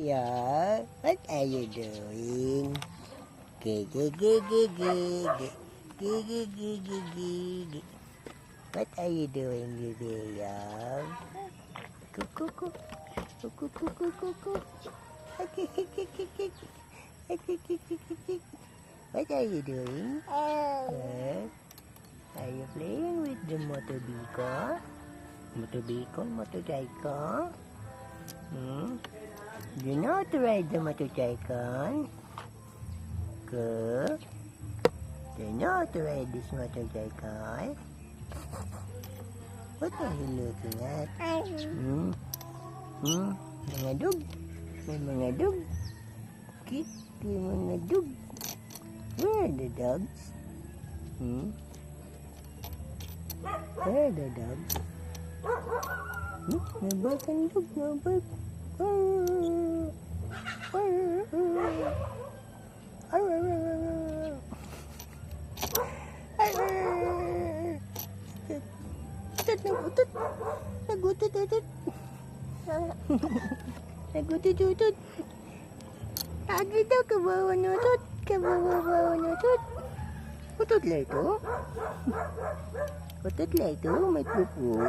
Yeah, what are you doing? What are you doing, Leo? Cuckoo. What are you doing? Are you playing with the motor vehicle? Motorcycle? Do you know how to ride the motorcycle? Good. Do you know how to ride this motorcycle? What are you looking at? Mga dog? May mga dog? May mga dog? Where are the dogs? Where are the dogs? Nabark ang dog, nabark. Nagutot. Nagutot. Agi daw, kabawa nutot. Utot lang ito. May pupo.